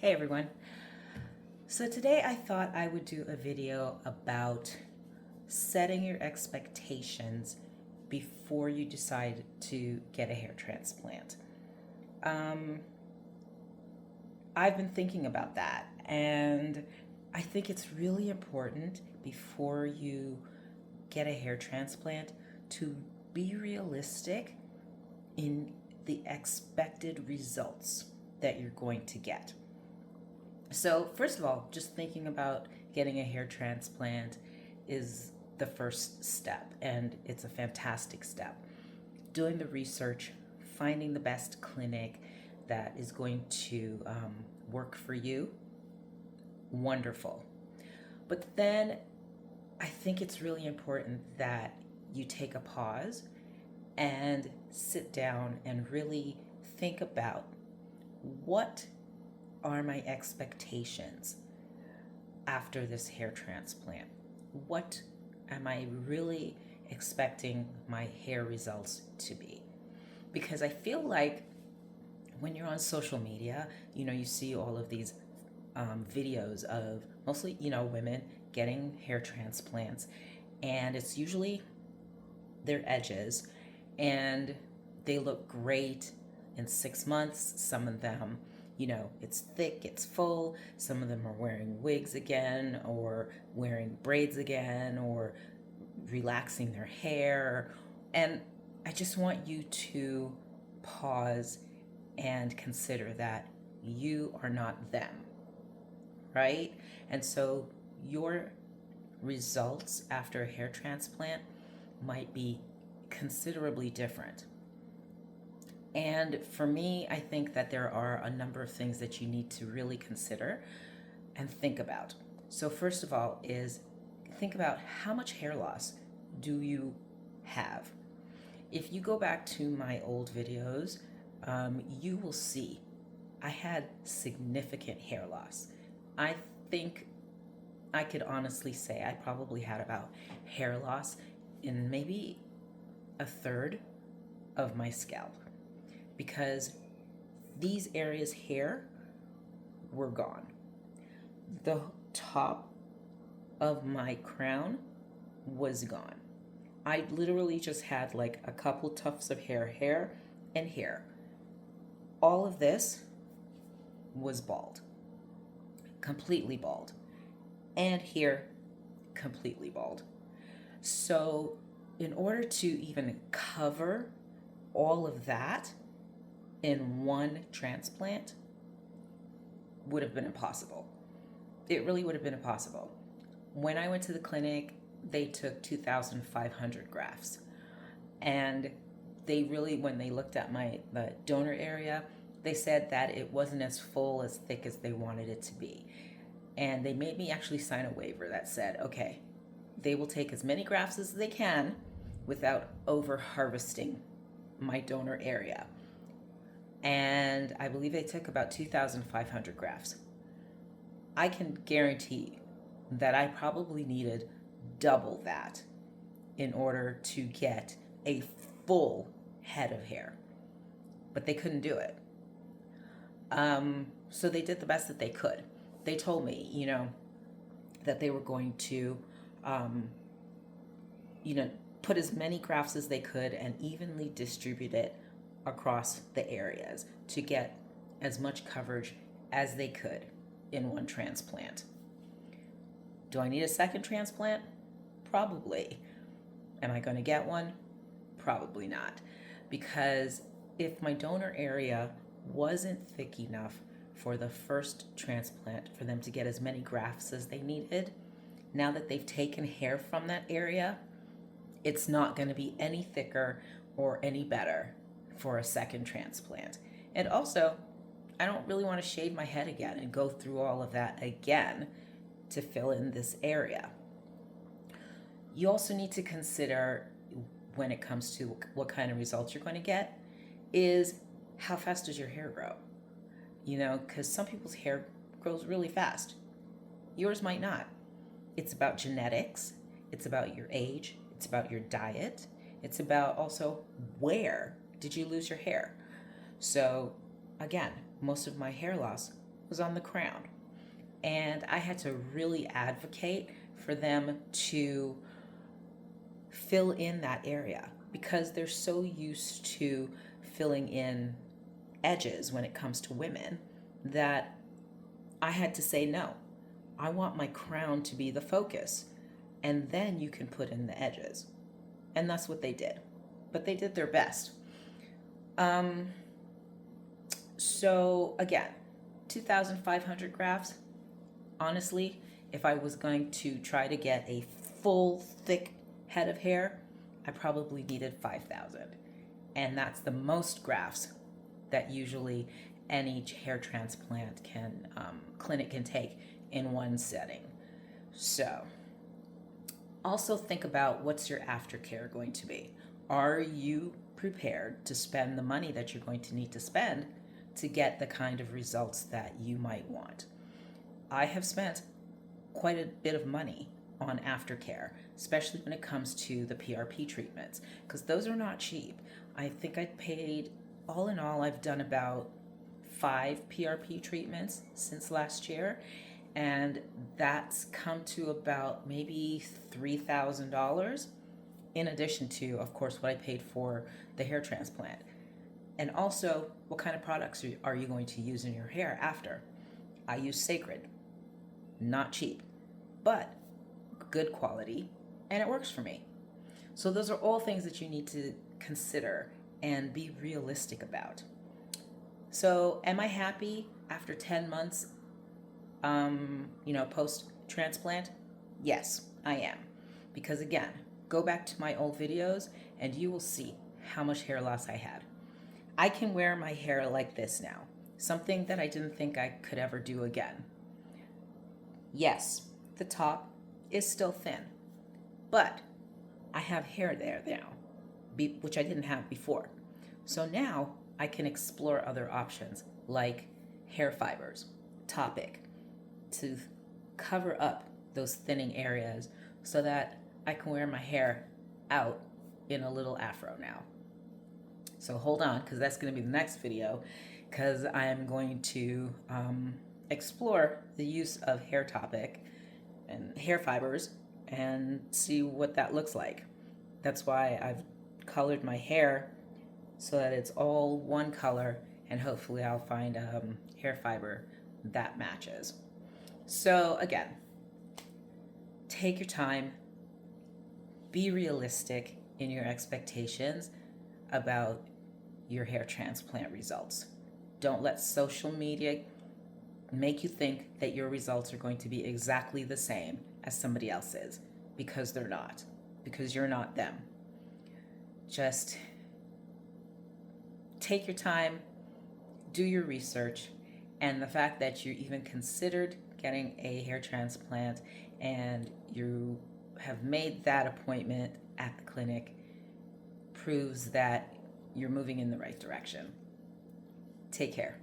Hey everyone. So today I thought I would do a video about setting your expectations before you decide to get a hair transplant. Um, I've been thinking about that, and I think it's really important before you get a hair transplant to be realistic in the expected results that you're going to get. So, first of all, just thinking about getting a hair transplant is the first step, and it's a fantastic step. Doing the research, finding the best clinic that is going to work for you, wonderful. But then I think it's really important that you take a pause and sit down and really think about what are my expectations after this hair transplant? What am I really expecting my hair results to be? Because I feel like when you're on social media, you see all of these videos of mostly, women getting hair transplants, and it's usually their edges, and they look great in 6 months. Some of them, it's thick, it's full. Some of them are wearing wigs again, or wearing braids again, or relaxing their hair. And I just want you to pause and consider that you are not them, right? And so your results after a hair transplant might be considerably different. And for me, I think that there are a number of things that you need to really consider and think about. So first of all is think about how much hair loss do you have. If you go back to my old videos, you will see I had significant hair loss. I think I could honestly say I probably had about hair loss in maybe a third of my scalp, because these areas here were gone. The top of my crown was gone. I literally just had like a couple tufts of hair, and hair. All of this was bald, completely bald, and here, completely bald. So, in order to even cover all of that in one transplant would have been impossible. It really would have been impossible. When I went to the clinic, they took 2,500 grafts. And they really, when they looked at the donor area, they said that it wasn't as full, as thick as they wanted it to be. And they made me actually sign a waiver that said, okay, they will take as many grafts as they can without over harvesting my donor area. And I believe they took about 2,500 grafts. I can guarantee that I probably needed double that in order to get a full head of hair, but they couldn't do it. So they did the best that they could. They told me, that they were going to, put as many grafts as they could and evenly distribute it across the areas to get as much coverage as they could in one transplant. Do I need a second transplant? Probably. Am I going to get one? Probably not. Because if my donor area wasn't thick enough for the first transplant for them to get as many grafts as they needed, now that they've taken hair from that area, it's not going to be any thicker or any better for a second transplant. And also, I don't really want to shave my head again and go through all of that again to fill in this area. You also need to consider, when it comes to what kind of results you're going to get, is how fast does your hair grow? Because some people's hair grows really fast. Yours might not. It's about genetics. It's about your age. It's about your diet. It's about also where did you lose your hair. So again, most of my hair loss was on the crown. And I had to really advocate for them to fill in that area because they're so used to filling in edges when it comes to women that I had to say no. I want my crown to be the focus, and then you can put in the edges. And that's what they did. But they did their best. So again, 2,500 grafts. Honestly, if I was going to try to get a full, thick head of hair, I probably needed 5,000. And that's the most grafts that usually any hair transplant clinic can take in one setting. So also think about what's your aftercare going to be. Are you prepared to spend the money that you're going to need to spend to get the kind of results that you might want? I have spent quite a bit of money on aftercare, especially when it comes to the PRP treatments, because those are not cheap. I think I paid, all in all, I've done about 5 PRP treatments since last year, and that's come to about maybe $3,000, in addition to, of course, what I paid for the hair transplant. And also, what kind of products are you going to use in your hair after? I use Sacred. Not cheap, but good quality, and it works for me. So those are all things that you need to consider and be realistic about. So am I happy after 10 months, post-transplant? Yes, I am. Because again, go back to my old videos and you will see how much hair loss I had. I can wear my hair like this now, something that I didn't think I could ever do again. Yes, the top is still thin, but I have hair there now, which I didn't have before. So now I can explore other options like hair fibers, Topic, to cover up those thinning areas so that I can wear my hair out in a little afro now. So hold on, because that's going to be the next video, because I am going to explore the use of hair Topic and hair fibers and see what that looks like. That's why I've colored my hair so that it's all one color, and hopefully I'll find a hair fiber that matches. So again, take your time, be realistic in your expectations about your hair transplant results. Don't let social media make you think that your results are going to be exactly the same as somebody else's, because they're not, because you're not them. Just take your time, do your research, and the fact that you even considered getting a hair transplant and you have made that appointment at the clinic proves that you're moving in the right direction. Take care.